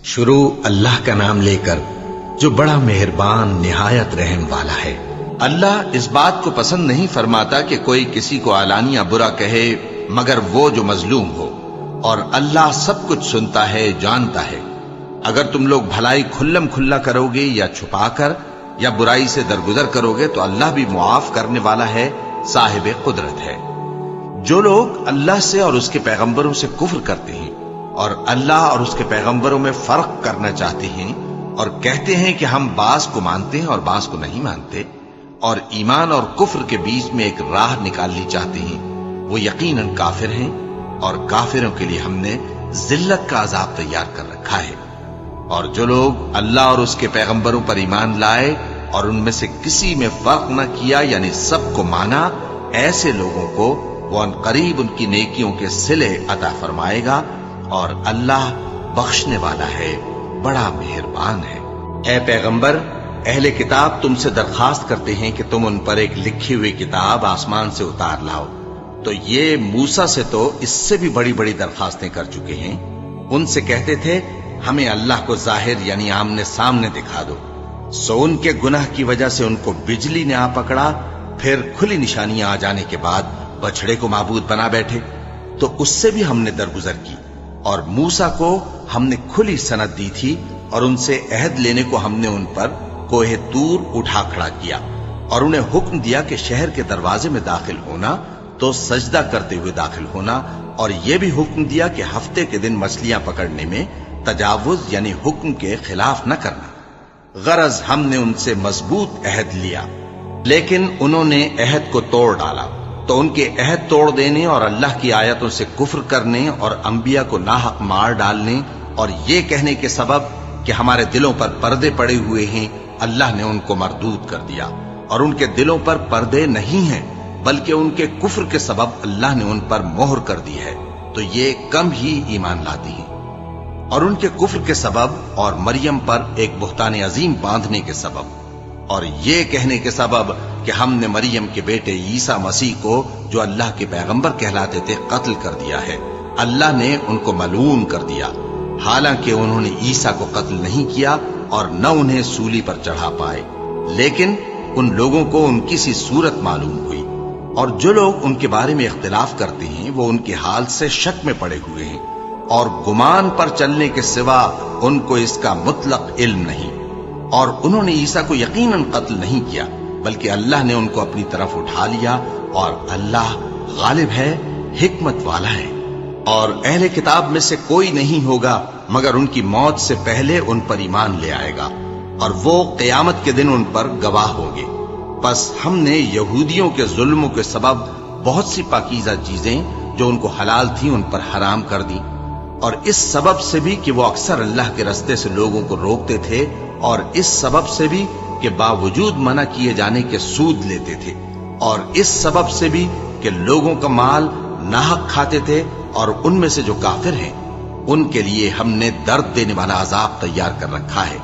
شروع اللہ کا نام لے کر جو بڑا مہربان نہایت رحم والا ہے۔ اللہ اس بات کو پسند نہیں فرماتا کہ کوئی کسی کو علانیہ برا کہے مگر وہ جو مظلوم ہو، اور اللہ سب کچھ سنتا ہے، جانتا ہے۔ اگر تم لوگ بھلائی کھلم کھلا کرو گے یا چھپا کر یا برائی سے درگزر کرو گے تو اللہ بھی معاف کرنے والا ہے، صاحب قدرت ہے۔ جو لوگ اللہ سے اور اس کے پیغمبروں سے کفر کرتے ہیں اور اللہ اور اس کے پیغمبروں میں فرق کرنا چاہتے ہیں اور کہتے ہیں کہ ہم بعض کو مانتے ہیں اور بعض کو نہیں مانتے، اور ایمان اور کفر کے بیچ میں ایک راہ نکالنی چاہتے ہیں، وہ یقیناً کافر ہیں، اور کافروں کے لیے ہم نے ذلت کا عذاب تیار کر رکھا ہے۔ اور جو لوگ اللہ اور اس کے پیغمبروں پر ایمان لائے اور ان میں سے کسی میں فرق نہ کیا، یعنی سب کو مانا، ایسے لوگوں کو وہ ان قریب ان کی نیکیوں کے صلے عطا فرمائے گا، اور اللہ بخشنے والا ہے، بڑا مہربان ہے۔ اے پیغمبر، اہل کتاب تم سے درخواست کرتے ہیں کہ تم ان پر ایک لکھی ہوئی کتاب آسمان سے اتار لاؤ، تو یہ موسیٰ سے تو اس سے بھی بڑی بڑی درخواستیں کر چکے ہیں۔ ان سے کہتے تھے ہمیں اللہ کو ظاہر یعنی آمنے سامنے دکھا دو، سو ان کے گناہ کی وجہ سے ان کو بجلی نے آ پکڑا، پھر کھلی نشانیاں آ جانے کے بعد بچڑے کو معبود بنا بیٹھے، تو اس سے بھی ہم نے درگزر کی۔ اور موسیٰ کو ہم نے کھلی سند دی تھی، اور ان سے عہد لینے کو ہم نے ان پر کوہ طور اٹھا کھڑا کیا، اور انہیں حکم دیا کہ شہر کے دروازے میں داخل ہونا تو سجدہ کرتے ہوئے داخل ہونا، اور یہ بھی حکم دیا کہ ہفتے کے دن مچھلیاں پکڑنے میں تجاوز یعنی حکم کے خلاف نہ کرنا۔ غرض ہم نے ان سے مضبوط عہد لیا، لیکن انہوں نے عہد کو توڑ ڈالا، تو ان کے عہد توڑ دینے اور اللہ کی آیتوں سے کفر کرنے اور انبیاء کو ناحق مار ڈالنے اور یہ کہنے کے سبب کہ ہمارے دلوں پر پردے پڑے ہوئے ہیں، اللہ نے ان کو مردود کر دیا، اور ان کے دلوں پر پردے نہیں ہیں بلکہ ان کے کفر کے سبب اللہ نے ان پر مہر کر دی ہے، تو یہ کم ہی ایمان لاتی ہیں۔ اور ان کے کفر کے سبب اور مریم پر ایک بہتان عظیم باندھنے کے سبب اور یہ کہنے کے سبب کہ ہم نے مریم کے بیٹے عیسیٰ مسیح کو جو اللہ کے پیغمبر کہلاتے تھے قتل کر دیا ہے، اللہ نے ان کو ملعون کر دیا، حالانکہ انہوں نے عیسیٰ کو قتل نہیں کیا اور نہ انہیں سولی پر چڑھا پائے، لیکن ان لوگوں کو ان کی سی صورت معلوم ہوئی۔ اور جو لوگ ان کے بارے میں اختلاف کرتے ہیں وہ ان کے حال سے شک میں پڑے ہوئے ہیں، اور گمان پر چلنے کے سوا ان کو اس کا مطلق علم نہیں، اور انہوں نے عیسیٰ کو یقیناً قتل نہیں کیا بلکہ اللہ نے ان کو اپنی طرف اٹھا لیا، اور اللہ غالب ہے، حکمت والا ہے۔ اور اہل کتاب میں سے کوئی نہیں ہوگا مگر ان کی موت سے پہلے ان پر ایمان لے آئے گا، اور وہ قیامت کے دن ان پر گواہ ہوں گے۔ پس ہم نے یہودیوں کے ظلموں کے سبب بہت سی پاکیزہ چیزیں جو ان کو حلال تھیں ان پر حرام کر دی، اور اس سبب سے بھی کہ وہ اکثر اللہ کے رستے سے لوگوں کو روکتے تھے، اور اس سبب سے بھی کہ باوجود منع کیے جانے کے سود لیتے تھے، اور اس سبب سے بھی کہ لوگوں کا مال ناحق کھاتے تھے، اور ان میں سے جو کافر ہیں ان کے لیے ہم نے درد دینے والا عذاب تیار کر رکھا ہے۔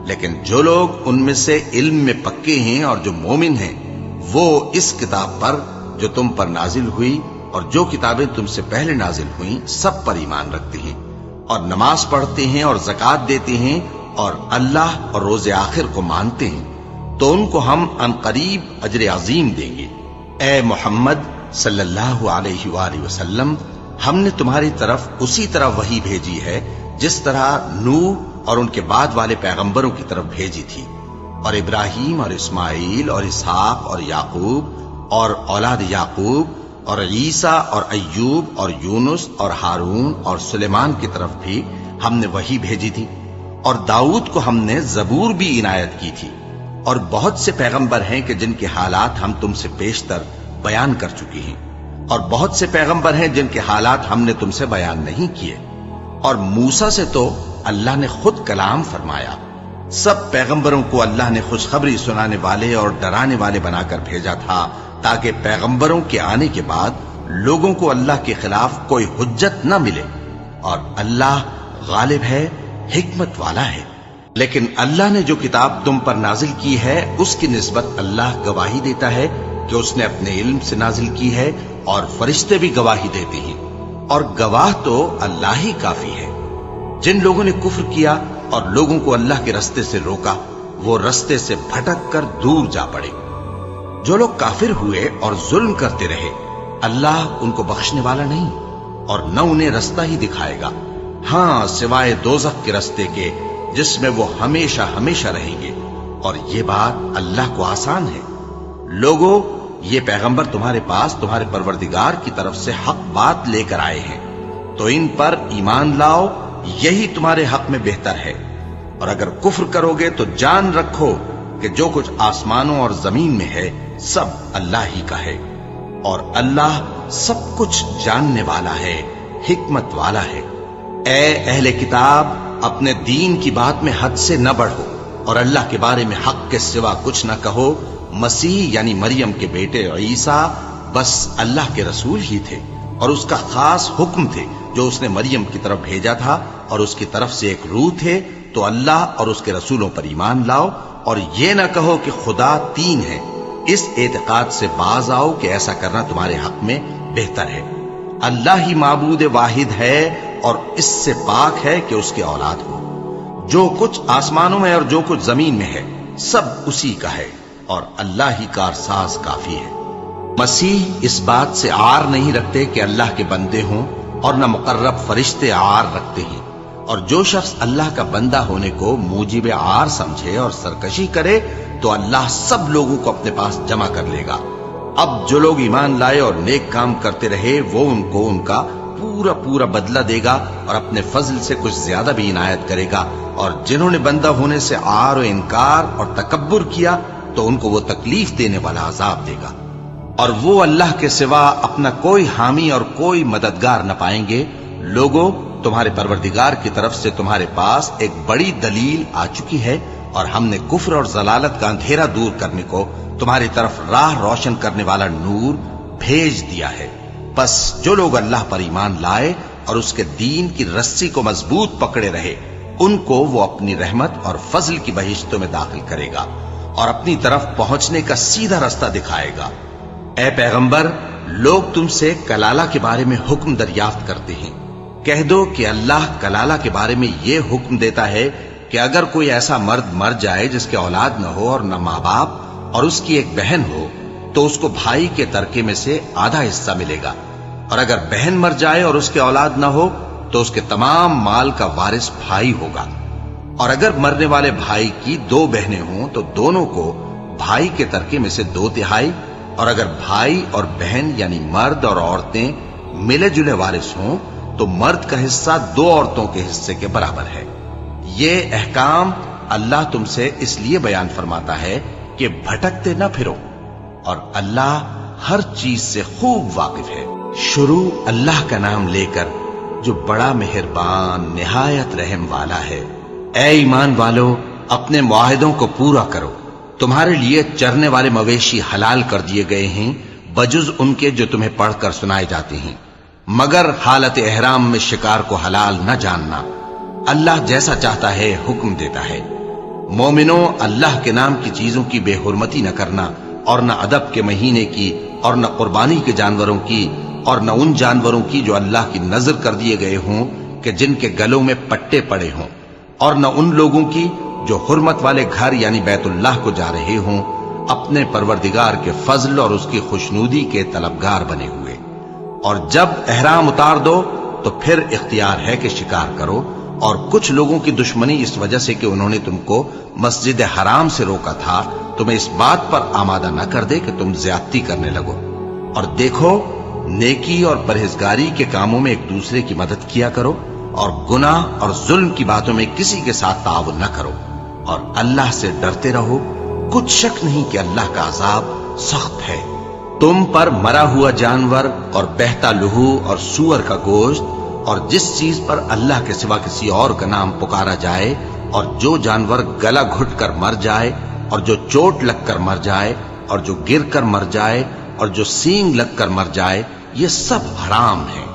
لیکن جو لوگ ان میں سے علم میں پکے ہیں اور جو مومن ہیں وہ اس کتاب پر جو تم پر نازل ہوئی اور جو کتابیں تم سے پہلے نازل ہوئیں سب پر ایمان رکھتے ہیں، اور نماز پڑھتے ہیں اور زکوٰۃ دیتے ہیں، اور اللہ اور روز آخر کو مانتے ہیں، تو ان کو ہم عن قریب اجر عظیم دیں گے۔ اے محمد صلی اللہ علیہ وآلہ وسلم، ہم نے تمہاری طرف اسی طرح وحی بھیجی ہے جس طرح نوح اور ان کے بعد والے پیغمبروں کی طرف بھیجی تھی، اور ابراہیم اور اسماعیل اور اسحاق اور یعقوب اور اولاد یعقوب اور عیسیٰ اور ایوب اور یونس اور ہارون اور سلیمان کی طرف بھی ہم نے وحی بھیجی تھی، اور داؤد کو ہم نے زبور بھی عنایت کی تھی، اور بہت سے پیغمبر ہیں کہ جن کے حالات ہم تم سے بیشتر بیان کر چکے ہیں، اور بہت سے پیغمبر ہیں جن کے حالات ہم نے تم سے بیان نہیں کیے، اور موسیٰ سے تو اللہ نے خود کلام فرمایا۔ سب پیغمبروں کو اللہ نے خوشخبری سنانے والے اور ڈرانے والے بنا کر بھیجا تھا تاکہ پیغمبروں کے آنے کے بعد لوگوں کو اللہ کے خلاف کوئی حجت نہ ملے، اور اللہ غالب ہے، حکمت والا ہے۔ لیکن اللہ نے جو کتاب تم پر نازل کی ہے اس کی نسبت اللہ گواہی دیتا ہے کہ اس نے اپنے علم سے نازل کی ہے، اور فرشتے بھی گواہی دیتے ہیں، اور گواہ تو اللہ ہی کافی ہے۔ جن لوگوں نے کفر کیا اور لوگوں کو اللہ کے رستے سے روکا وہ رستے سے بھٹک کر دور جا پڑے۔ جو لوگ کافر ہوئے اور ظلم کرتے رہے اللہ ان کو بخشنے والا نہیں اور نہ انہیں رستہ ہی دکھائے گا، ہاں سوائے دوزخ کے رستے کے جس میں وہ ہمیشہ ہمیشہ رہیں گے، اور یہ بات اللہ کو آسان ہے۔ لوگو، یہ پیغمبر تمہارے پاس تمہارے پروردگار کی طرف سے حق بات لے کر آئے ہیں، تو ان پر ایمان لاؤ، یہی تمہارے حق میں بہتر ہے۔ اور اگر کفر کرو گے تو جان رکھو کہ جو کچھ آسمانوں اور زمین میں ہے سب اللہ ہی کا ہے، اور اللہ سب کچھ جاننے والا ہے، حکمت والا ہے۔ اے اہل کتاب، اپنے دین کی بات میں حد سے نہ بڑھو اور اللہ کے بارے میں حق کے سوا کچھ نہ کہو۔ مسیح یعنی مریم کے بیٹے عیسیٰ بس اللہ کے رسول ہی تھے اور اس کا خاص حکم تھے جو اس نے مریم کی طرف بھیجا تھا، اور اس کی طرف سے ایک روح تھے۔ تو اللہ اور اس کے رسولوں پر ایمان لاؤ اور یہ نہ کہو کہ خدا تین ہے، اس اعتقاد سے باز آؤ کہ ایسا کرنا تمہارے حق میں بہتر ہے۔ اللہ ہی معبود واحد ہے اور اس سے پاک ہے کہ اس کی اولاد ہو۔ جو کچھ آسمانوں میں اور جو کچھ زمین میں ہے سب اسی کا ہے، اور اللہ ہی کارساز کافی ہے۔ مسیح اس بات سے عار نہیں رکھتے کہ اللہ کے بندے ہوں، اور نہ مقرب فرشتے عار رکھتے ہیں، اور جو شخص اللہ کا بندہ ہونے کو موجب عار سمجھے اور سرکشی کرے تو اللہ سب لوگوں کو اپنے پاس جمع کر لے گا۔ اب جو لوگ ایمان لائے اور نیک کام کرتے رہے وہ ان کو ان کا پورا پورا بدلہ دے گا اور اپنے فضل سے کچھ زیادہ بھی عنایت کرے گا، اور جنہوں نے بندہ ہونے سے عار و انکار اور تکبر کیا تو ان کو وہ تکلیف دینے والا عذاب دے گا، اور وہ اللہ کے سوا اپنا کوئی حامی اور کوئی مددگار نہ پائیں گے۔ لوگوں، تمہارے پروردگار کی طرف سے تمہارے پاس ایک بڑی دلیل آ چکی ہے، اور ہم نے کفر اور ضلالت کا اندھیرا دور کرنے کو تمہاری طرف راہ روشن کرنے والا نور بھیج دیا ہے۔ بس جو لوگ اللہ پر ایمان لائے اور اس کے دین کی رسی کو مضبوط پکڑے رہے ان کو وہ اپنی رحمت اور فضل کی بہشتوں میں داخل کرے گا اور اپنی طرف پہنچنے کا سیدھا راستہ دکھائے گا۔ اے پیغمبر، لوگ تم سے کلالہ کے بارے میں حکم دریافت کرتے ہیں، کہہ دو کہ اللہ کلالہ کے بارے میں یہ حکم دیتا ہے کہ اگر کوئی ایسا مرد مر جائے جس کے اولاد نہ ہو اور نہ ماں باپ اور اس کی ایک بہن ہو تو اس کو بھائی کے ترکے میں سے آدھا حصہ ملے گا، اور اگر بہن مر جائے اور اس کے اولاد نہ ہو تو اس کے تمام مال کا وارث بھائی ہوگا، اور اگر مرنے والے بھائی کی دو بہنیں ہوں تو دونوں کو بھائی کے ترکے میں سے 2/3، اور اگر بھائی اور بہن یعنی مرد اور عورتیں ملے جلے وارث ہوں تو مرد کا حصہ 2 عورتوں کے حصے کے برابر ہے۔ یہ احکام اللہ تم سے اس لیے بیان فرماتا ہے کہ بھٹکتے نہ پھرو، اور اللہ ہر چیز سے خوب واقف ہے۔ شروع اللہ کا نام لے کر جو بڑا مہربان نہایت رحم والا ہے۔ اے ایمان والو، اپنے معاہدوں کو پورا کرو۔ تمہارے لیے چرنے والے مویشی حلال کر دیے گئے ہیں بجز ان کے جو تمہیں پڑھ کر سنائے جاتے ہیں، مگر حالت احرام میں شکار کو حلال نہ جاننا۔ اللہ جیسا چاہتا ہے حکم دیتا ہے۔ مومنوں، اللہ کے نام کی چیزوں کی بے حرمتی نہ کرنا، اور نہ ادب کے مہینے کی، اور نہ قربانی کے جانوروں کی، اور نہ ان جانوروں کی جو اللہ کی نذر کر دیے گئے ہوں کہ جن کے گلوں میں پٹے پڑے ہوں، اور نہ ان لوگوں کی جو حرمت والے گھر یعنی بیت اللہ کو جا رہے ہوں اپنے پروردگار کے فضل اور اس کی خوشنودی کے طلبگار بنے ہوئے۔ اور جب احرام اتار دو تو پھر اختیار ہے کہ شکار کرو، اور کچھ لوگوں کی دشمنی اس وجہ سے کہ انہوں نے تم کو مسجد حرام سے روکا تھا تمہیں اس بات پر آمادہ نہ کر دے کہ تم زیادتی کرنے لگو۔ اور دیکھو، نیکی اور پرہیزگاری کے کاموں میں ایک دوسرے کی مدد کیا کرو، اور گناہ اور ظلم کی باتوں میں کسی کے ساتھ تعاون نہ کرو، اور اللہ سے ڈرتے رہو۔ کچھ شک نہیں کہ اللہ کا عذاب سخت ہے۔ تم پر مرا ہوا جانور اور بہتا لہو اور سور کا گوشت، اور جس چیز پر اللہ کے سوا کسی اور کا نام پکارا جائے، اور جو جانور گلا گھٹ کر مر جائے، اور جو چوٹ لگ کر مر جائے، اور جو گر کر مر جائے، اور جو سینگ لگ کر مر جائے، یہ سب حرام ہیں۔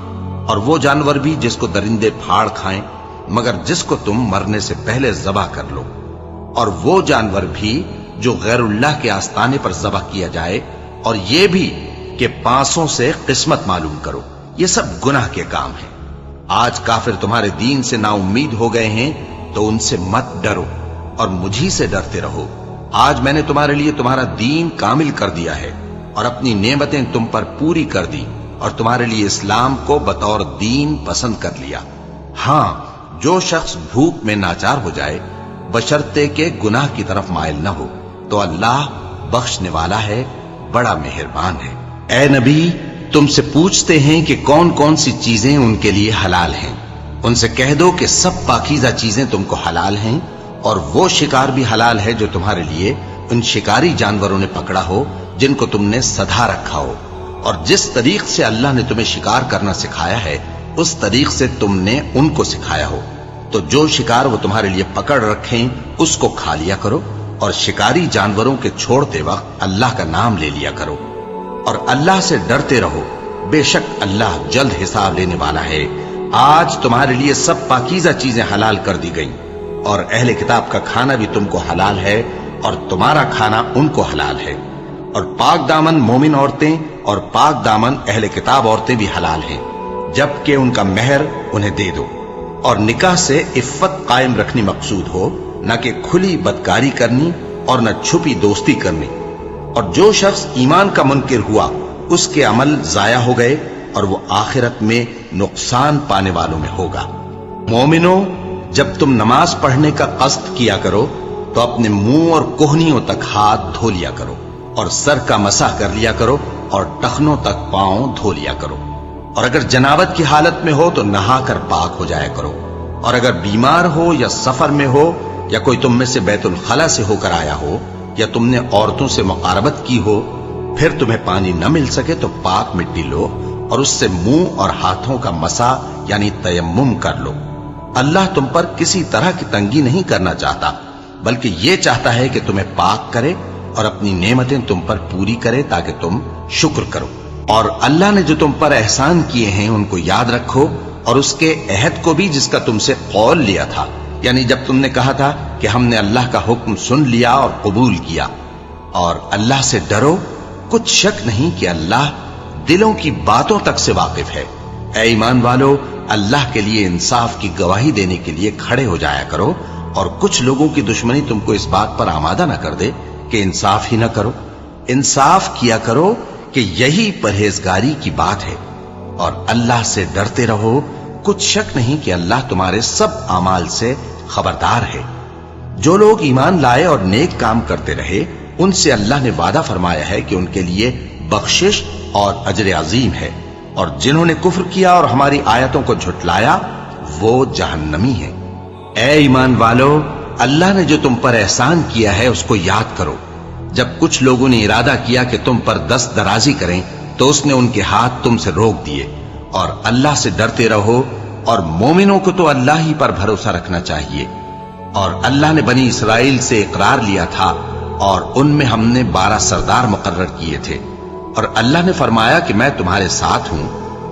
اور وہ جانور بھی جس کو درندے پھاڑ کھائیں، مگر جس کو تم مرنے سے پہلے ذبح کر لو، اور وہ جانور بھی جو غیر اللہ کے آستانے پر ذبح کیا جائے، اور یہ بھی کہ پانسوں سے قسمت معلوم کرو۔ یہ سب گناہ کے کام ہیں۔ آج کافر تمہارے دین سے نا امید ہو گئے ہیں تو ان سے مت ڈرو اور مجھی سے ڈرتے رہو۔ آج میں نے تمہارے لیے تمہارا دین کامل کر دیا ہے اور اپنی نعمتیں تم پر پوری کر دی اور تمہارے لیے اسلام کو بطور دین پسند کر لیا۔ ہاں، جو شخص بھوک میں ناچار ہو جائے بشرطے کے گناہ کی طرف مائل نہ ہو تو اللہ بخشنے والا ہے، بڑا مہربان ہے۔ اے نبی، تم سے پوچھتے ہیں کہ کون کون سی چیزیں ان کے لیے حلال ہیں۔ ان سے کہہ دو کہ سب پاکیزہ چیزیں تم کو حلال ہیں، اور وہ شکار بھی حلال ہے جو تمہارے لیے ان شکاری جانوروں نے پکڑا ہو جن کو تم نے سدھا رکھا ہو، اور جس طریق سے اللہ نے تمہیں شکار کرنا سکھایا ہے اس طریق سے تم نے ان کو سکھایا ہو۔ تو جو شکار وہ تمہارے لیے پکڑ رکھیں اس کو کھا لیا کرو، اور شکاری جانوروں کے چھوڑتے وقت اللہ کا نام لے لیا کرو، اور اللہ سے ڈرتے رہو، بے شک اللہ جلد حساب لینے والا ہے۔ آج تمہارے لیے سب پاکیزہ چیزیں حلال کر دی گئیں، اور اہل کتاب کا کھانا بھی تم کو حلال ہے اور تمہارا کھانا ان کو حلال ہے، اور پاک دامن مومن عورتیں اور پاک دامن اہل کتاب عورتیں بھی حلال ہیں، جبکہ ان کا مہر انہیں دے دو، اور نکاح سے عفت قائم رکھنی مقصود ہو، نہ کہ کھلی بدکاری کرنی اور نہ چھپی دوستی کرنی۔ اور جو شخص ایمان کا منکر ہوا اس کے عمل ضائع ہو گئے اور وہ آخرت میں نقصان پانے والوں میں ہوگا۔ مومنوں، جب تم نماز پڑھنے کا قصد کیا کرو تو اپنے منہ اور کوہنیوں تک ہاتھ دھو لیا کرو، اور سر کا مسح کر لیا کرو، اور ٹخنوں تک پاؤں دھو لیا کرو، اور اگر جنابت کی حالت میں ہو تو نہا کر پاک ہو جایا کرو، اور اگر بیمار ہو یا سفر میں ہو یا کوئی تم میں سے بیت الخلا سے ہو کر آیا ہو یا تم نے عورتوں سے مقاربت کی ہو، پھر تمہیں پانی نہ مل سکے تو پاک مٹی لو اور اس سے منہ اور ہاتھوں کا مسح یعنی تیمم کر لو۔ اللہ تم پر کسی طرح کی تنگی نہیں کرنا چاہتا، بلکہ یہ چاہتا ہے کہ تمہیں پاک کرے اور اپنی نعمتیں تم پر پوری کرے تاکہ تم شکر کرو۔ اور اللہ نے جو تم پر احسان کیے ہیں ان کو یاد رکھو، اور اس کے عہد کو بھی جس کا تم سے قول لیا تھا، یعنی جب تم نے کہا تھا کہ ہم نے اللہ کا حکم سن لیا اور قبول کیا۔ اور اللہ سے ڈرو، کچھ شک نہیں کہ اللہ دلوں کی باتوں تک سے واقف ہے۔ اے ایمان والو، اللہ کے لیے انصاف کی گواہی دینے کے لیے کھڑے ہو جایا کرو، اور کچھ لوگوں کی دشمنی تم کو اس بات پر آمادہ نہ کر دے کہ انصاف ہی نہ کرو۔ انصاف کیا کرو کہ یہی پرہیزگاری کی بات ہے، اور اللہ سے ڈرتے رہو، کچھ شک نہیں کہ اللہ تمہارے سب اعمال سے خبردار ہے۔ جو لوگ ایمان لائے اور نیک کام کرتے رہے ان سے اللہ نے وعدہ فرمایا ہے کہ ان کے لیے بخشش اور اجر عظیم ہے، اور جنہوں نے کفر کیا اور ہماری آیتوں کو جھٹلایا وہ جہنمی ہیں۔ اے ایمان والو، اللہ نے جو تم پر احسان کیا ہے اس کو یاد کرو۔ جب کچھ لوگوں نے ارادہ کیا کہ تم پر دست درازی کریں تو اس نے ان کے ہاتھ تم سے روک دیے، اور اللہ سے ڈرتے رہو، اور مومنوں کو تو اللہ ہی پر بھروسہ رکھنا چاہیے۔ اور اللہ نے بنی اسرائیل سے اقرار لیا تھا اور ان میں ہم نے 12 سردار مقرر کیے تھے، اور اللہ نے فرمایا کہ میں تمہارے ساتھ ہوں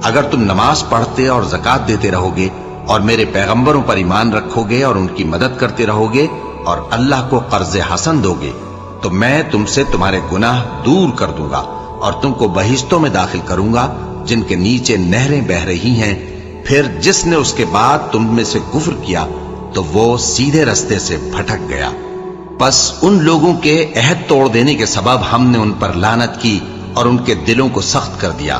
اگر تم نماز پڑھتے اور زکوٰۃ دیتے رہو گے اور میرے پیغمبروں پر ایمان رکھو گے اور ان کی مدد کرتے رہو گے اور اللہ کو قرض حسن دو گے تو میں تم سے تمہارے گناہ دور کر دوں گا اور تم کو بہشتوں میں داخل کروں گا جن کے نیچے نہریں بہ رہی ہیں۔ پھر جس نے اس کے بعد تم میں سے کفر کیا تو وہ سیدھے رستے سے بھٹک گیا۔ پس ان لوگوں کے عہد توڑ دینے کے سبب ہم نے ان پر لعنت کی اور ان کے دلوں کو سخت کر دیا۔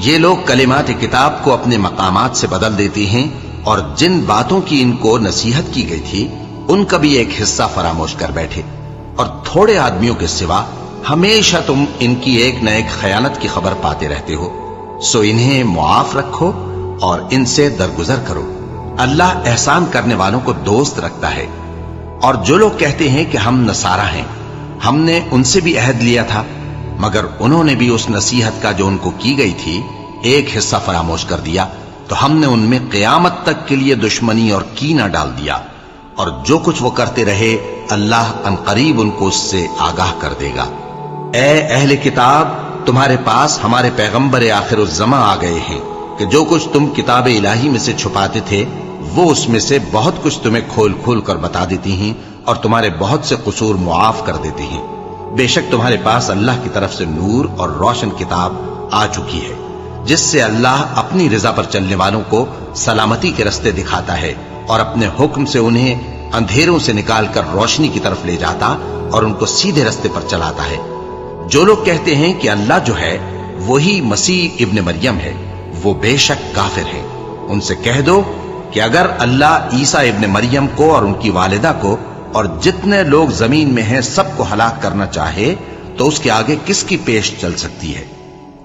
یہ لوگ کلمات کتاب کو اپنے مقامات سے بدل دیتے ہیں، اور جن باتوں کی ان کو نصیحت کی گئی تھی ان کا بھی ایک حصہ فراموش کر بیٹھے، اور تھوڑے آدمیوں کے سوا ہمیشہ تم ان کی ایک نہ ایک خیانت کی خبر پاتے رہتے ہو، سو انہیں معاف رکھو اور ان سے درگزر کرو۔ اللہ احسان کرنے والوں کو دوست رکھتا ہے۔ اور جو لوگ کہتے ہیں کہ ہم نصارہ ہیں، ہم نے ان سے بھی عہد لیا تھا، مگر انہوں نے بھی اس نصیحت کا جو ان کو کی گئی تھی ایک حصہ فراموش کر دیا، تو ہم نے ان میں قیامت تک کے لیے دشمنی اور کینہ ڈال دیا، اور جو کچھ وہ کرتے رہے اللہ عنقریب ان کو اس سے آگاہ کر دے گا۔ اے اہل کتاب، تمہارے پاس ہمارے پیغمبر آخر الزماں آ گئے ہیں کہ جو کچھ تم کتاب الہی میں سے چھپاتے تھے وہ اس میں سے بہت کچھ تمہیں کھول کھول کر بتا دیتی ہیں اور تمہارے بہت سے قصور معاف کر دیتی ہیں۔ بے شک تمہارے پاس اللہ کی طرف سے نور اور روشن کتاب آ چکی ہے۔ جس سے اللہ اپنی رضا پر چلنے والوں کو سلامتی کے رستے دکھاتا ہے اور اپنے حکم سے انہیں اندھیروں سے نکال کر روشنی کی طرف لے جاتا اور ان کو سیدھے رستے پر چلاتا ہے۔ جو لوگ کہتے ہیں کہ اللہ جو ہے وہی مسیح ابن مریم ہے، وہ بے شک کافر ہیں۔ ان سے کہہ دو کہ اگر اللہ عیسیٰ ابن مریم کو اور ان کی والدہ کو اور جتنے لوگ زمین میں ہیں سب کو ہلاک کرنا چاہے تو اس کے آگے کس کی پیش چل سکتی ہے؟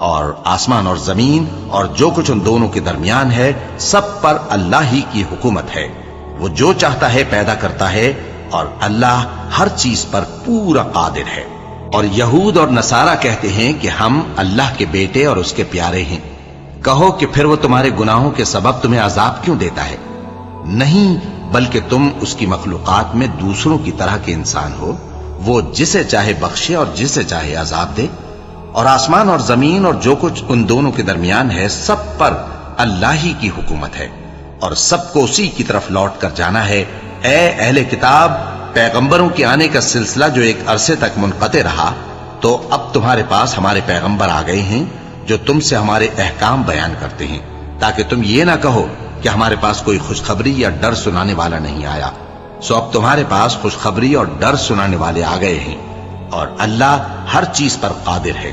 اور آسمان اور زمین اور جو کچھ ان دونوں کے درمیان ہے سب پر اللہ ہی کی حکومت ہے۔ وہ جو چاہتا ہے پیدا کرتا ہے اور اللہ ہر چیز پر پورا قادر ہے۔ اور یہود اور نصارہ کہتے ہیں کہ ہم اللہ کے بیٹے اور اس کے پیارے ہیں۔ کہو کہ پھر وہ تمہارے گناہوں کے سبب تمہیں عذاب کیوں دیتا ہے؟ نہیں، بلکہ تم اس کی مخلوقات میں دوسروں کی طرح کے انسان ہو۔ وہ جسے چاہے بخشے اور جسے چاہے عذاب دے۔ اور آسمان اور زمین اور جو کچھ ان دونوں کے درمیان ہے سب پر اللہ ہی کی حکومت ہے اور سب کو اسی کی طرف لوٹ کر جانا ہے۔ اے اہل کتاب، پیغمبروں کے آنے کا سلسلہ جو ایک عرصے تک منقطع رہا، تو اب تمہارے پاس ہمارے پیغمبر آ گئے ہیں جو تم سے ہمارے احکام بیان کرتے ہیں، تاکہ تم یہ نہ کہو کہ ہمارے پاس کوئی خوشخبری یا ڈر سنانے والا نہیں آیا۔ سو اب تمہارے پاس خوشخبری اور ڈر سنانے والے آ گئے ہیں، اور اللہ ہر چیز پر قادر ہے۔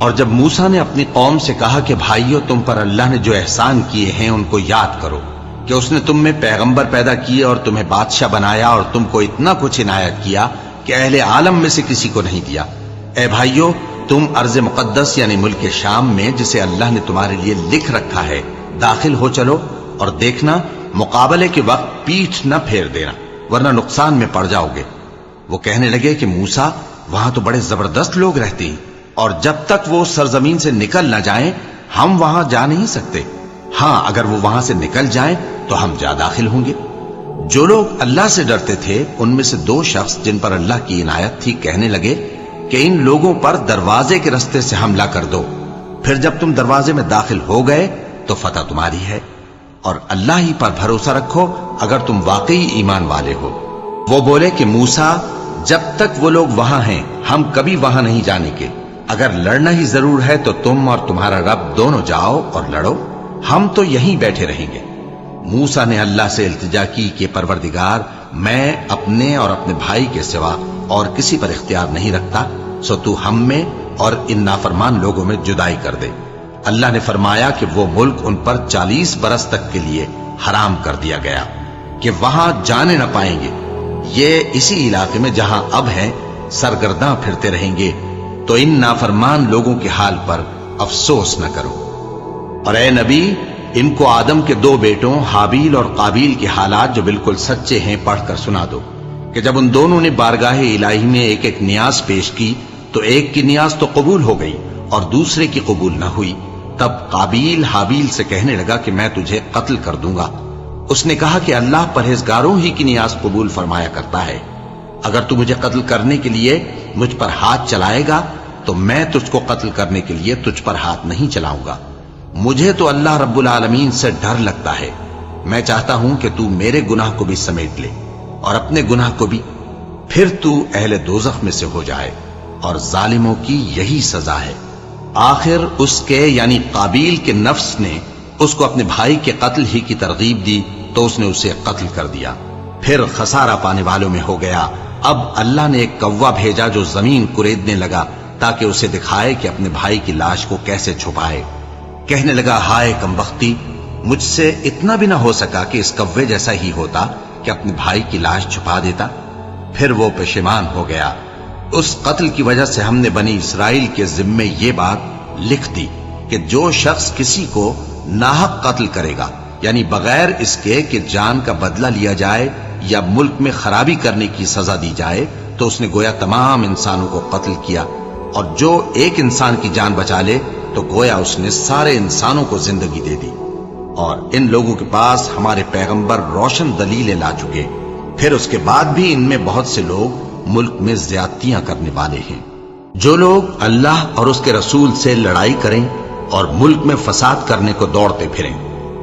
اور جب موسیٰ نے اپنی قوم سے کہا کہ بھائیو، تم پر اللہ نے جو احسان کیے ہیں ان کو یاد کرو، کہ اس نے تم میں پیغمبر پیدا کیے اور تمہیں بادشاہ بنایا اور تم کو اتنا کچھ عنایت کیا کہ اہل عالم میں سے کسی کو نہیں دیا۔ اے بھائیو، تم ارض مقدس یعنی ملک شام میں، جسے اللہ نے تمہارے لیے لکھ رکھا ہے، داخل ہو چلو، اور دیکھنا مقابلے کے وقت پیٹھ نہ پھیر دینا، ورنہ نقصان میں پڑ جاؤ گے۔ وہ کہنے لگے کہ موسیٰ، وہاں تو بڑے زبردست لوگ رہتے ہیں، اور جب تک وہ سرزمین سے نکل نہ جائیں ہم وہاں جا نہیں سکتے۔ ہاں، اگر وہ وہاں سے نکل جائیں تو ہم جا داخل ہوں گے۔ جو لوگ اللہ سے ڈرتے تھے ان میں سے دو شخص جن پر اللہ کی عنایت تھی کہنے لگے کہ ان لوگوں پر دروازے کے رستے سے حملہ کر دو، پھر جب تم دروازے میں داخل ہو گئے تو فتح تمہاری ہے، اور اللہ ہی پر بھروسہ رکھو اگر تم واقعی ایمان والے ہو۔ وہ بولے کہ موسیٰ، جب تک وہ لوگ وہاں ہیں ہم کبھی وہاں نہیں جانے کے، اگر لڑنا ہی ضرور ہے تو تم اور تمہارا رب دونوں جاؤ اور لڑو، ہم تو یہیں بیٹھے رہیں گے۔ موسیٰ نے اللہ سے التجا کی کہ پروردگار، میں اپنے اور اپنے بھائی کے سوا اور کسی پر اختیار نہیں رکھتا، سو تو ہم میں اور ان نافرمان لوگوں میں جدائی کر دے۔ اللہ نے فرمایا کہ وہ ملک ان پر 40 برس تک کے لیے حرام کر دیا گیا کہ وہاں جانے نہ پائیں گے۔ یہ اسی علاقے میں جہاں اب ہیں سرگرداں پھرتے رہیں گے، تو ان نافرمان لوگوں کے حال پر افسوس نہ کرو۔ اور اے نبی، ان کو آدم کے 2 بیٹوں حابیل اور قابیل کے حالات جو بالکل سچے ہیں پڑھ کر سنا دو، کہ جب ان دونوں نے بارگاہ الہی میں ایک ایک نیاز پیش کی تو ایک کی نیاز تو قبول ہو گئی اور دوسرے کی قبول نہ ہوئی۔ تب قابیل حابیل سے کہنے لگا کہ میں تجھے قتل کر دوں گا۔ اس نے کہا کہ اللہ پرہیزگاروں ہی کی نیاز قبول فرمایا کرتا ہے، اگر تو مجھے قتل کرنے کے لیے مجھ پر ہاتھ چلائے گا تو میں تجھ کو قتل کرنے کے لیے تجھ پر ہاتھ نہیں چلاؤں گا۔ مجھے تو اللہ رب العالمین سے ڈر لگتا ہے، میں چاہتا ہوں کہ تو میرے گناہ کو بھی سمیٹ لے اور اپنے گناہ کو بھی، پھر تو اہل دوزخ میں سے ہو جائے، اور ظالموں کی یہی سزا ہے۔ آخر اس کے یعنی قابیل کے نفس نے اس کو اپنے بھائی کے قتل ہی کی ترغیب دی تو اس نے اسے قتل کر دیا، پھر خسارہ پانے والوں میں ہو گیا۔ اب اللہ نے ایک کوا بھیجا جو زمین کریدنے لگا تاکہ اسے دکھائے کہ اپنے بھائی کی لاش کو کیسے چھپائے۔ کہنے لگا، ہائے کمبختی، مجھ سے اتنا بھی نہ ہو سکا کہ اس کوے جیسا ہی ہوتا کہ اپنے بھائی کی لاش چھپا دیتا۔ پھر وہ پشیمان ہو گیا۔ اس قتل کی وجہ سے ہم نے بنی اسرائیل کے ذمے یہ بات لکھ دی کہ جو شخص کسی کو ناحق قتل کرے گا، یعنی بغیر اس کے کہ جان کا بدلہ لیا جائے یا ملک میں خرابی کرنے کی سزا دی جائے، تو اس نے گویا تمام انسانوں کو قتل کیا، اور جو ایک انسان کی جان بچا لے تو گویا اس نے سارے انسانوں کو زندگی دے دی۔ اور ان لوگوں کے پاس ہمارے پیغمبر روشن دلیلیں لا چکے، پھر اس کے بعد بھی ان میں بہت سے لوگ ملک میں زیادتیاں کرنے والے ہیں۔ جو لوگ اللہ اور اس کے رسول سے لڑائی کریں اور ملک میں فساد کرنے کو دوڑتے پھریں،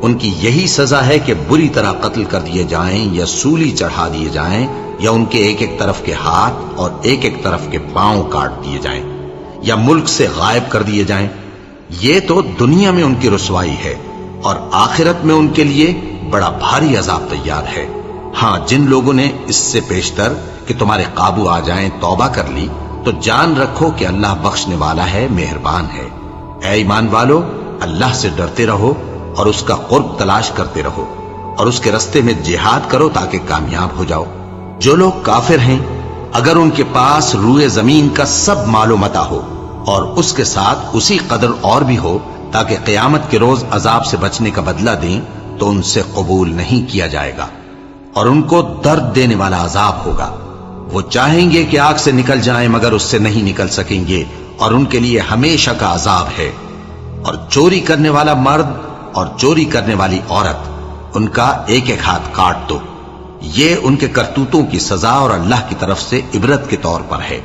ان کی یہی سزا ہے کہ بری طرح قتل کر دیے جائیں یا سولی چڑھا دیے جائیں، یا ان کے ایک ایک طرف کے ہاتھ اور ایک ایک طرف کے پاؤں کاٹ دیے جائیں، یا ملک سے غائب کر دیے جائیں، یہ تو دنیا میں ان کی رسوائی ہے اور آخرت میں ان کے لیے بڑا بھاری عذاب تیار ہے۔ ہاں، جن لوگوں نے اس سے پیشتر کہ تمہارے قابو آ جائیں توبہ کر لی تو جان رکھو کہ اللہ بخشنے والا ہے، مہربان ہے۔ اے ایمان والو، اللہ سے ڈرتے رہو اور اس کا قرب تلاش کرتے رہو اور اس کے رستے میں جہاد کرو تاکہ کامیاب ہو جاؤ۔ جو لوگ کافر ہیں، اگر ان کے پاس روئے زمین کا سب مال و متاع ہو اور اس کے ساتھ اسی قدر اور بھی ہو تاکہ قیامت کے روز عذاب سے بچنے کا بدلہ دیں، تو ان سے قبول نہیں کیا جائے گا اور ان کو درد دینے والا عذاب ہوگا۔ وہ چاہیں گے کہ آگ سے نکل جائیں مگر اس سے نہیں نکل سکیں گے اور ان کے لیے ہمیشہ کا عذاب ہے۔ اور چوری کرنے والا مرد اور چوری کرنے والی عورت، ان کا ایک ایک ہاتھ کاٹ دو۔ یہ ان کے کرتوتوں کی سزا اور اللہ کی طرف سے عبرت کے طور پر ہے،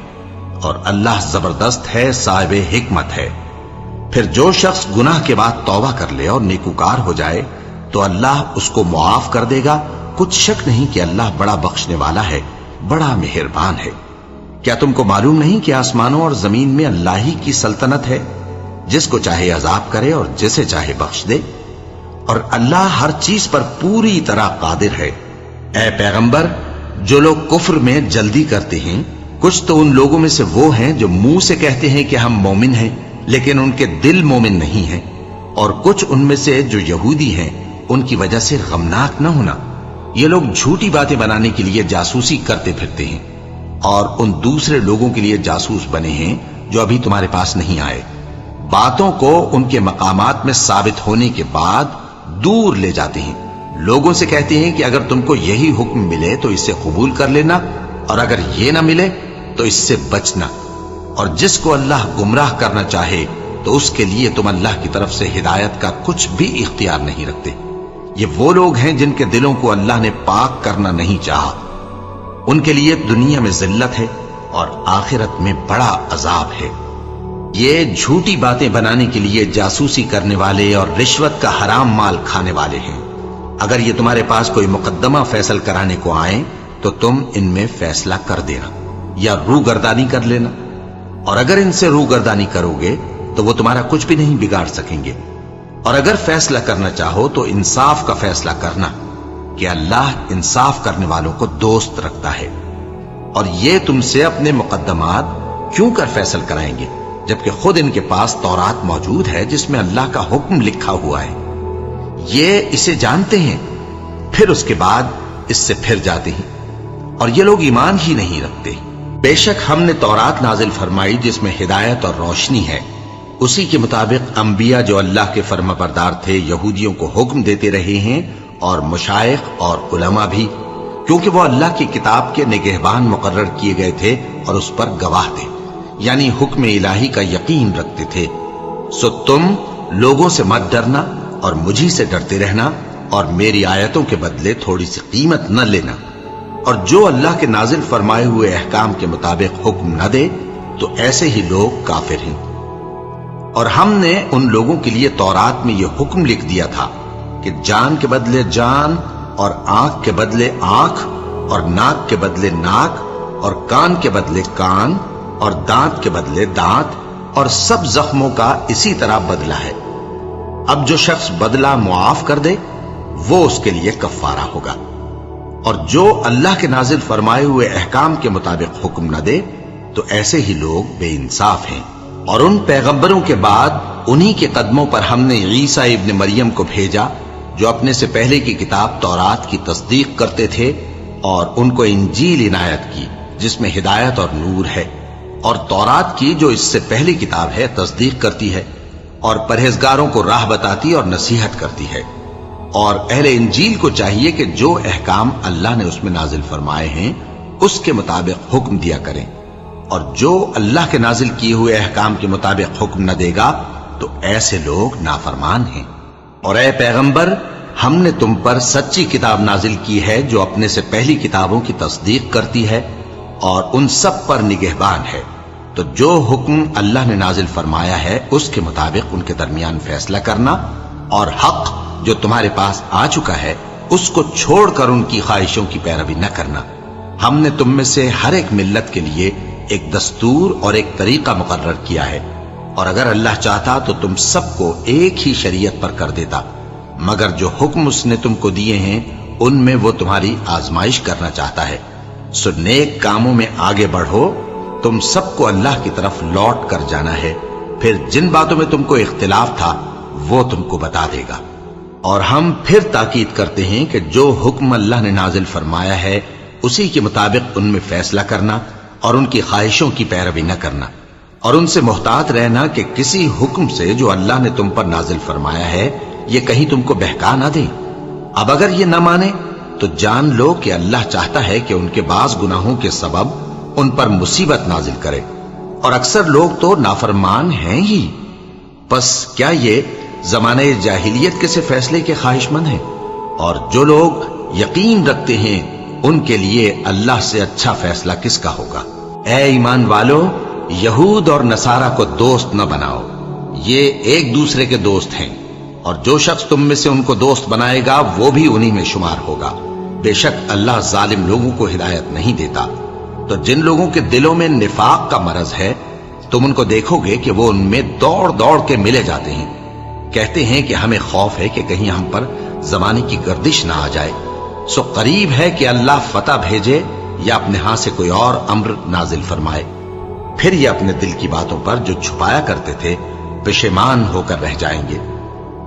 اور اللہ زبردست ہے، صاحب حکمت ہے۔ پھر جو شخص گناہ کے بعد توبہ کر لے اور نیکوکار ہو جائے تو اللہ اس کو معاف کر دے گا۔ کچھ شک نہیں کہ اللہ بڑا بخشنے والا ہے، بڑا مہربان ہے۔ کیا تم کو معلوم نہیں کہ آسمانوں اور زمین میں اللہ ہی کی سلطنت ہے، جس کو چاہے عذاب کرے اور جسے چاہے بخش دے، اور اللہ ہر چیز پر پوری طرح قادر ہے۔ اے پیغمبر، جو لوگ کفر میں جلدی کرتے ہیں، کچھ تو ان لوگوں میں سے وہ ہیں جو منہ سے کہتے ہیں کہ ہم مومن ہیں لیکن ان کے دل مومن نہیں ہیں، اور کچھ ان میں سے جو یہودی ہیں، ان کی وجہ سے غمناک نہ ہونا۔ یہ لوگ جھوٹی باتیں بنانے کے لیے جاسوسی کرتے پھرتے ہیں اور ان دوسرے لوگوں کے لیے جاسوس بنے ہیں جو ابھی تمہارے پاس نہیں آئے۔ باتوں کو ان کے مقامات میں ثابت ہونے کے بعد دور لے جاتے ہیں، لوگوں سے کہتے ہیں کہ اگر تم کو یہی حکم ملے تو اسے قبول کر لینا، اور اگر یہ نہ ملے تو اس سے بچنا، اور جس کو اللہ گمراہ کرنا چاہے تو اس کے لیے تم اللہ کی طرف سے ہدایت کا کچھ بھی اختیار نہیں رکھتے۔ یہ وہ لوگ ہیں جن کے دلوں کو اللہ نے پاک کرنا نہیں چاہا، ان کے لیے دنیا میں ذلت ہے اور آخرت میں بڑا عذاب ہے۔ یہ جھوٹی باتیں بنانے کے لیے جاسوسی کرنے والے اور رشوت کا حرام مال کھانے والے ہیں۔ اگر یہ تمہارے پاس کوئی مقدمہ فیصل کرانے کو آئیں تو تم ان میں فیصلہ کر دینا یا روگردانی کر لینا، اور اگر ان سے روگردانی کرو گے تو وہ تمہارا کچھ بھی نہیں بگاڑ سکیں گے، اور اگر فیصلہ کرنا چاہو تو انصاف کا فیصلہ کرنا کہ اللہ انصاف کرنے والوں کو دوست رکھتا ہے۔ اور یہ تم سے اپنے مقدمات کیوں کر فیصل کرائیں گے جبکہ خود ان کے پاس تورات موجود ہے جس میں اللہ کا حکم لکھا ہوا ہے۔ یہ اسے جانتے ہیں، پھر اس کے بعد اس سے پھر جاتے ہیں، اور یہ لوگ ایمان ہی نہیں رکھتے۔ بے شک ہم نے تورات نازل فرمائی جس میں ہدایت اور روشنی ہے، اسی کے مطابق انبیاء جو اللہ کے فرما بردار تھے یہودیوں کو حکم دیتے رہے ہیں، اور مشائخ اور علماء بھی، کیونکہ وہ اللہ کی کتاب کے نگہبان مقرر کیے گئے تھے اور اس پر گواہ تھے، یعنی حکم الہی کا یقین رکھتے تھے۔ سو تم لوگوں سے مت ڈرنا اور مجھی سے ڈرتے رہنا، اور میری آیتوں کے بدلے تھوڑی سی قیمت نہ لینا، اور جو اللہ کے نازل فرمائے ہوئے احکام کے مطابق حکم نہ دے تو ایسے ہی لوگ کافر ہیں۔ اور ہم نے ان لوگوں کے لیے تورات میں یہ حکم لکھ دیا تھا کہ جان کے بدلے جان، اور آنکھ کے بدلے آنکھ، اور ناک کے بدلے ناک، اور کان کے بدلے کان، اور دانت کے بدلے دانت، اور سب زخموں کا اسی طرح بدلہ ہے۔ اب جو شخص بدلہ معاف کر دے وہ اس کے لیے کفارہ ہوگا، اور جو اللہ کے نازل فرمائے ہوئے احکام کے مطابق حکم نہ دے تو ایسے ہی لوگ بے انصاف ہیں۔ اور ان پیغمبروں کے بعد انہی کے قدموں پر ہم نے عیسیٰ ابن مریم کو بھیجا جو اپنے سے پہلے کی کتاب تورات کی تصدیق کرتے تھے، اور ان کو انجیل عنایت کی جس میں ہدایت اور نور ہے، اور تورات کی جو اس سے پہلی کتاب ہے تصدیق کرتی ہے اور پرہیزگاروں کو راہ بتاتی اور نصیحت کرتی ہے۔ اور اہل انجیل کو چاہیے کہ جو احکام اللہ نے اس میں نازل فرمائے ہیں اس کے مطابق حکم دیا کریں، اور جو اللہ کے نازل کیے ہوئے احکام کے مطابق حکم نہ دے گا تو ایسے لوگ نافرمان ہیں۔ اور اے پیغمبر، ہم نے تم پر سچی کتاب نازل کی ہے جو اپنے سے پہلی کتابوں کی تصدیق کرتی ہے اور ان سب پر نگہبان ہے، تو جو حکم اللہ نے نازل فرمایا ہے اس کے مطابق ان کے درمیان فیصلہ کرنا، اور حق جو تمہارے پاس آ چکا ہے اس کو چھوڑ کر ان کی خواہشوں کی پیروی نہ کرنا۔ ہم نے تم میں سے ہر ایک ملت کے لیے ایک دستور اور ایک طریقہ مقرر کیا ہے، اور اگر اللہ چاہتا تو تم سب کو ایک ہی شریعت پر کر دیتا، مگر جو حکم اس نے تم کو دیے ہیں ان میں وہ تمہاری آزمائش کرنا چاہتا ہے۔ سو نیک کاموں میں آگے بڑھو، تم سب کو اللہ کی طرف لوٹ کر جانا ہے، پھر جن باتوں میں تم کو اختلاف تھا وہ تم کو بتا دے گا۔ اور ہم پھر تاکید کرتے ہیں کہ جو حکم اللہ نے نازل فرمایا ہے اسی کے مطابق ان میں فیصلہ کرنا اور ان کی خواہشوں کی پیروی نہ کرنا، اور ان سے محتاط رہنا کہ کسی حکم سے جو اللہ نے تم پر نازل فرمایا ہے یہ کہیں تم کو بہکا نہ دیں۔ اب اگر یہ نہ مانے تو جان لو کہ اللہ چاہتا ہے کہ ان کے بعض گناہوں کے سبب ان پر مصیبت نازل کرے، اور اکثر لوگ تو نافرمان ہیں ہی۔ پس کیا یہ زمانہ جاہلیت کے سے فیصلے کے خواہش مند ہیں؟ اور جو لوگ یقین رکھتے ہیں ان کے لیے اللہ سے اچھا فیصلہ کس کا ہوگا؟ اے ایمان والو، یہود اور نصارہ کو دوست نہ بناؤ، یہ ایک دوسرے کے دوست ہیں، اور جو شخص تم میں سے ان کو دوست بنائے گا وہ بھی انہی میں شمار ہوگا۔ بے شک اللہ ظالم لوگوں کو ہدایت نہیں دیتا۔ تو جن لوگوں کے دلوں میں نفاق کا مرض ہے تم ان کو دیکھو گے کہ وہ ان میں دوڑ دوڑ کے ملے جاتے ہیں، کہتے ہیں کہ ہمیں خوف ہے کہ کہیں ہم پر زمانے کی گردش نہ آ جائے۔ سو قریب ہے کہ اللہ فتح بھیجے یا اپنے ہاں سے کوئی اور امر نازل فرمائے، پھر یہ اپنے دل کی باتوں پر جو چھپایا کرتے تھے پشیمان ہو کر رہ جائیں گے۔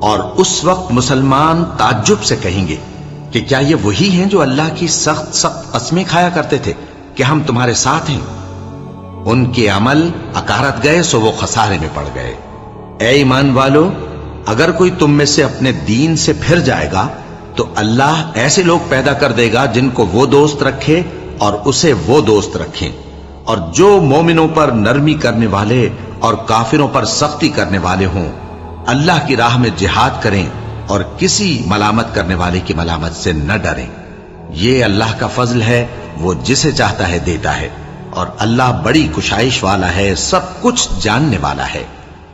اور اس وقت مسلمان تعجب سے کہیں گے کہ کیا یہ وہی ہیں جو اللہ کی سخت سخت قسمیں کھایا کرتے تھے کہ ہم تمہارے ساتھ ہیں؟ ان کے عمل اکارت گئے سو وہ خسارے میں پڑ گئے۔ اے ایمان والو، اگر کوئی تم میں سے اپنے دین سے پھر جائے گا تو اللہ ایسے لوگ پیدا کر دے گا جن کو وہ دوست رکھے اور اسے وہ دوست رکھیں، اور جو مومنوں پر نرمی کرنے والے اور کافروں پر سختی کرنے والے ہوں، اللہ کی راہ میں جہاد کریں اور کسی ملامت کرنے والے کی ملامت سے نہ ڈریں۔ یہ اللہ کا فضل ہے، وہ جسے چاہتا ہے دیتا ہے، اور اللہ بڑی کشائش والا ہے، سب کچھ جاننے والا ہے۔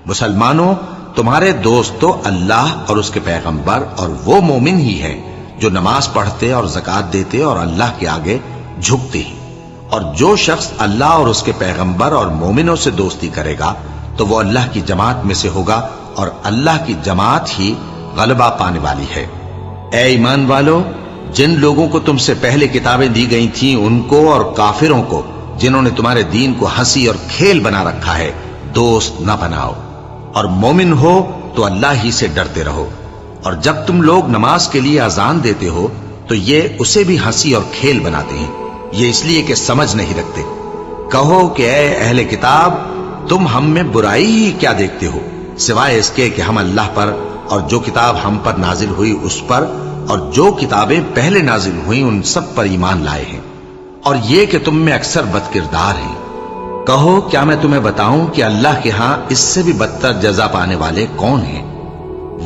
مسلمانوں، تمہارے دوست تو اللہ اور اس کے پیغمبر اور وہ مومن ہی ہیں جو نماز پڑھتے اور زکوٰۃ دیتے اور اللہ کے آگے جھکتے ہیں۔ اور جو شخص اللہ اور اس کے پیغمبر اور مومنوں سے دوستی کرے گا تو وہ اللہ کی جماعت میں سے ہوگا، اور اللہ کی جماعت ہی غلبہ پانے والی ہے۔ اے ایمان والو، جن لوگوں کو تم سے پہلے کتابیں دی گئی تھیں ان کو اور کافروں کو جنہوں نے تمہارے دین کو ہنسی اور کھیل بنا رکھا ہے دوست نہ بناؤ، اور مومن ہو تو اللہ ہی سے ڈرتے رہو۔ اور جب تم لوگ نماز کے لیے اذان دیتے ہو تو یہ اسے بھی ہنسی اور کھیل بناتے ہیں، یہ اس لیے کہ سمجھ نہیں رکھتے۔ کہو کہ اے اہل کتاب، تم ہم میں برائی ہی کیا دیکھتے ہو، سوائے اس کے کہ ہم اللہ پر اور جو کتاب ہم پر نازل ہوئی اس پر اور جو کتابیں پہلے نازل ہوئیں ان سب پر ایمان لائے ہیں، اور یہ کہ تم میں اکثر بد کردار ہیں۔ کہو کیا میں تمہیں بتاؤں کہ اللہ کے ہاں اس سے بھی بدتر جزا پانے والے کون ہیں؟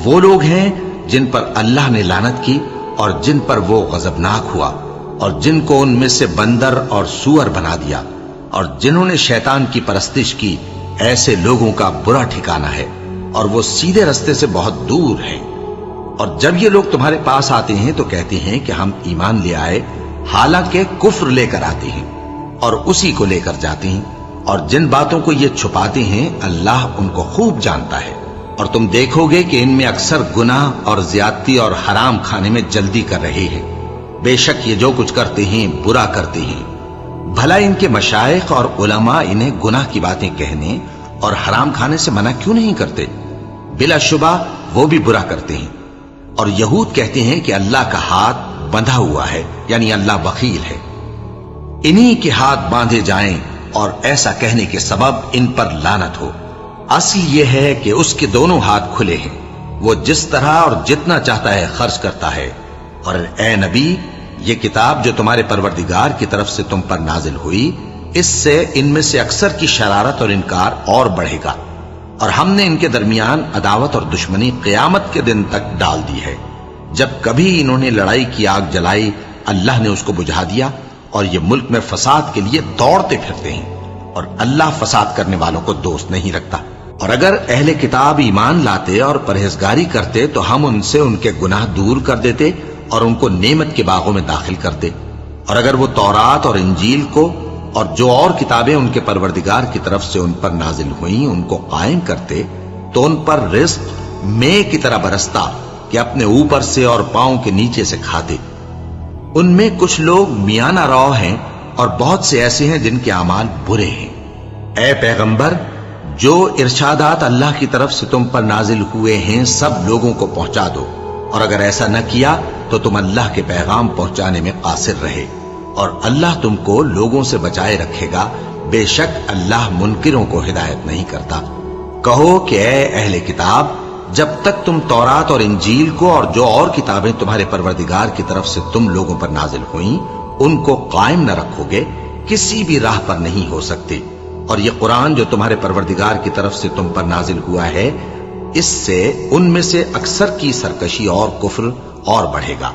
وہ لوگ ہیں جن پر اللہ نے لعنت کی اور جن پر وہ غضبناک ہوا، اور جن کو ان میں سے بندر اور سور بنا دیا، اور جنہوں نے شیطان کی پرستش کی، ایسے لوگوں کا برا ٹھکانہ ہے، اور وہ سیدھے رستے سے بہت دور ہیں۔ اور جب یہ لوگ تمہارے پاس آتے ہیں تو کہتے ہیں کہ ہم ایمان لے آئے، حالانکہ کفر لے کر آتے ہیں اور اسی کو لے کر جاتے ہیں، اور جن باتوں کو یہ چھپاتے ہیں اللہ ان کو خوب جانتا ہے۔ اور تم دیکھو گے کہ ان میں اکثر گناہ اور زیادتی اور حرام کھانے میں جلدی کر رہے ہیں، بے شک یہ جو کچھ کرتے ہیں برا کرتے ہیں۔ بھلا ان کے مشائخ اور علماء انہیں گناہ کی باتیں کہنے اور حرام کھانے سے منع کیوں نہیں کرتے؟ بلا شبہ وہ بھی برا کرتے ہیں۔ اور یہود کہتے ہیں کہ اللہ کا ہاتھ بندھا ہوا ہے، یعنی اللہ بخیل ہے، انہی کے ہاتھ باندھے جائیں، اور ایسا کہنے کے سبب ان پر لعنت ہو۔ اصل یہ ہے کہ اس کے دونوں ہاتھ کھلے ہیں، وہ جس طرح اور جتنا چاہتا ہے خرچ کرتا ہے۔ اور اے نبی، یہ کتاب جو تمہارے پروردگار کی طرف سے تم پر نازل ہوئی، اس سے ان میں سے اکثر کی شرارت اور انکار اور بڑھے گا، اور ہم نے ان کے درمیان عداوت اور دشمنی قیامت کے دن تک ڈال دی ہے۔ جب کبھی انہوں نے لڑائی کی آگ جلائی اللہ نے اس کو بجھا دیا، اور یہ ملک میں فساد کے لیے دوڑتے پھرتے ہیں، اور اللہ فساد کرنے والوں کو دوست نہیں رکھتا۔ اور اگر اہل کتاب ایمان لاتے اور پرہیزگاری کرتے تو ہم ان سے ان کے گناہ دور کر دیتے اور ان کو نعمت کے باغوں میں داخل کرتے۔ اور اگر وہ تورات اور انجیل کو اور جو اور کتابیں ان کے پروردگار کی طرف سے ان پر نازل ہوئیں ان کو قائم کرتے تو ان پر رزق مے کی طرح برستا کہ اپنے اوپر سے اور پاؤں کے نیچے سے کھاتے۔ ان میں کچھ لوگ میانہ رو ہیں اور بہت سے ایسے ہیں جن کے اعمال برے ہیں۔ اے پیغمبر، جو ارشادات اللہ کی طرف سے تم پر نازل ہوئے ہیں سب لوگوں کو پہنچا دو، اور اگر ایسا نہ کیا تو تم اللہ کے پیغام پہنچانے میں قاصر رہے، اور اللہ تم کو لوگوں سے بچائے رکھے گا، بے شک اللہ منکروں کو ہدایت نہیں کرتا۔ کہو کہ اے اہل کتاب، جب تک تم تورات اور انجیل کو اور جو اور کتابیں تمہارے پروردگار کی طرف سے تم لوگوں پر نازل ہوئیں ان کو قائم نہ رکھو گے کسی بھی راہ پر نہیں ہو سکتے، اور یہ قرآن جو تمہارے پروردگار کی طرف سے تم پر نازل ہوا ہے اس سے ان میں سے اکثر کی سرکشی اور کفر اور بڑھے گا،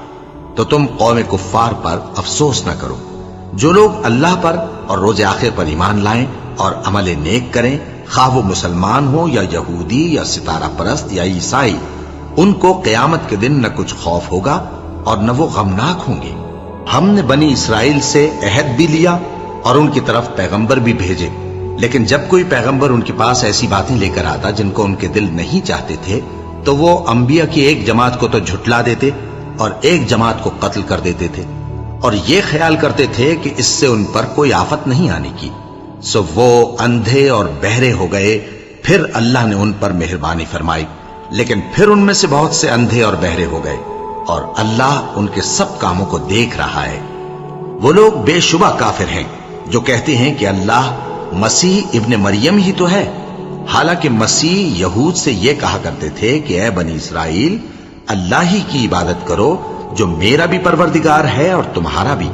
تو تم قوم کفار پر افسوس نہ کرو۔ جو لوگ اللہ پر اور روز آخر پر ایمان لائیں اور عمل نیک کریں، خواہ وہ مسلمان ہو یا یہودی یا ستارہ پرست یا عیسائی، ان کو قیامت کے دن نہ کچھ خوف ہوگا اور نہ وہ غمناک ہوں گے۔ ہم نے بنی اسرائیل سے عہد بھی لیا اور ان کی طرف پیغمبر بھی بھیجے، لیکن جب کوئی پیغمبر ان کے پاس ایسی باتیں لے کر آتا جن کو ان کے دل نہیں چاہتے تھے تو وہ انبیاء کی ایک جماعت کو تو جھٹلا دیتے اور ایک جماعت کو قتل کر دیتے تھے، اور یہ خیال کرتے تھے کہ اس سے ان پر کوئی آفت نہیں آنے کی، سو وہ اندھے اور بہرے ہو گئے۔ پھر اللہ نے ان پر مہربانی فرمائی، لیکن پھر ان میں سے بہت سے اندھے اور بہرے ہو گئے، اور اللہ ان کے سب کاموں کو دیکھ رہا ہے۔ وہ لوگ بے شبہ کافر ہیں جو کہتے ہیں کہ اللہ مسیح ابن مریم ہی تو ہے، حالانکہ مسیح یہود سے یہ کہا کرتے تھے کہ اے بنی اسرائیل، اللہ ہی کی عبادت کرو جو میرا بھی پروردگار ہے اور تمہارا بھی،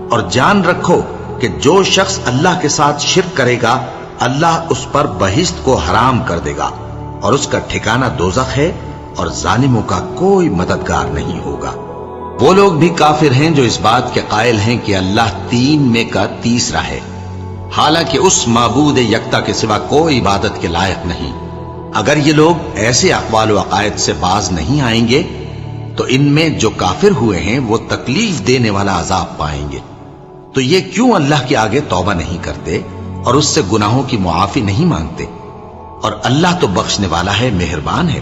اور جان رکھو کہ جو شخص اللہ کے ساتھ شرک کرے گا اللہ اس پر بہشت کو حرام کر دے گا، اور اس کا ٹھکانہ دوزخ ہے، اور ظالموں کا کوئی مددگار نہیں ہوگا۔ وہ لوگ بھی کافر ہیں جو اس بات کے قائل ہیں کہ اللہ تین میں کا تیسرا ہے، حالانکہ اس معبود یکتا کے سوا کوئی عبادت کے لائق نہیں۔ اگر یہ لوگ ایسے اقوال و عقائد سے باز نہیں آئیں گے تو ان میں جو کافر ہوئے ہیں وہ تکلیف دینے والا عذاب پائیں گے۔ تو یہ کیوں اللہ کے آگے توبہ نہیں کرتے اور اس سے گناہوں کی معافی نہیں مانگتے؟ اور اللہ تو بخشنے والا ہے، مہربان ہے۔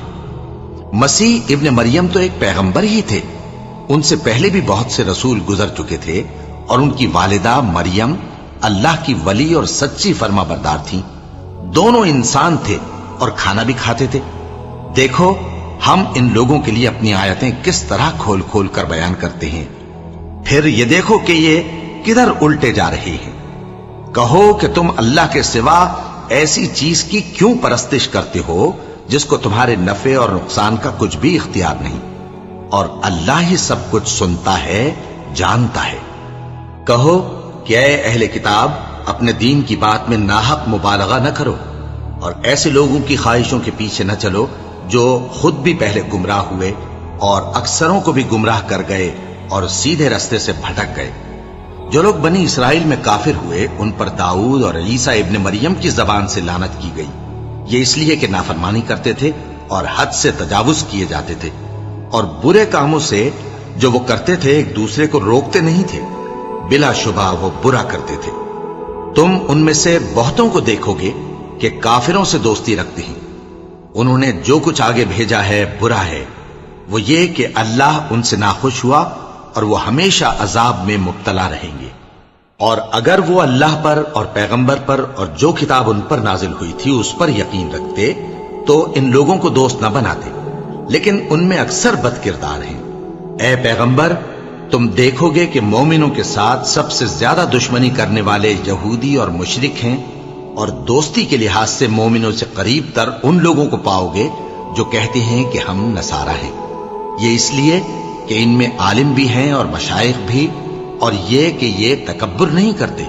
مسیح ابن مریم تو ایک پیغمبر ہی تھے، ان سے پہلے بھی بہت سے رسول گزر چکے تھے، اور ان کی والدہ مریم اللہ کی ولی اور سچی فرما بردار تھیں، دونوں انسان تھے اور کھانا بھی کھاتے تھے۔ دیکھو ہم ان لوگوں کے لیے اپنی آیتیں کس طرح کھول کھول کر بیان کرتے ہیں، پھر یہ دیکھو کہ یہ کدھر الٹے جا رہے ہیں۔ کہو کہ تم اللہ کے سوا ایسی چیز کی کیوں پرستش کرتے ہو جس کو تمہارے نفع اور نقصان کا کچھ بھی اختیار نہیں، اور اللہ ہی سب کچھ سنتا ہے، جانتا ہے۔ کہو کہ اے اہل کتاب، اپنے دین کی بات میں ناحق مبالغہ نہ کرو، اور ایسے لوگوں کی خواہشوں کے پیچھے نہ چلو جو خود بھی پہلے گمراہ ہوئے اور اکثروں کو بھی گمراہ کر گئے اور سیدھے رستے سے بھٹک گئے۔ جو لوگ بنی اسرائیل میں کافر ہوئے ان پر داؤد اور عیسیٰ ابن مریم کی زبان سے لعنت کی گئی، یہ اس لیے کہ نافرمانی کرتے تھے اور حد سے تجاوز کیے جاتے تھے، اور برے کاموں سے جو وہ کرتے تھے ایک دوسرے کو روکتے نہیں تھے، بلا شبہ وہ برا کرتے تھے۔ تم ان میں سے بہتوں کو دیکھو گے کہ کافروں سے دوستی رکھتے ہیں، انہوں نے جو کچھ آگے بھیجا ہے برا ہے، وہ یہ کہ اللہ ان سے ناخوش ہوا اور وہ ہمیشہ عذاب میں مبتلا رہیں گے۔ اور اگر وہ اللہ پر اور پیغمبر پر اور جو کتاب ان پر نازل ہوئی تھی اس پر یقین رکھتے تو ان لوگوں کو دوست نہ بناتے، لیکن ان میں اکثر بد کردار ہیں۔ اے پیغمبر، تم دیکھو گے کہ مومنوں کے ساتھ سب سے زیادہ دشمنی کرنے والے یہودی اور مشرک ہیں، اور دوستی کے لحاظ سے مومنوں سے قریب تر ان لوگوں کو پاؤ گے جو کہتے ہیں کہ ہم نصارہ ہیں، یہ اس لیے کہ ان میں عالم بھی ہیں اور مشائخ بھی، اور یہ کہ یہ تکبر نہیں کرتے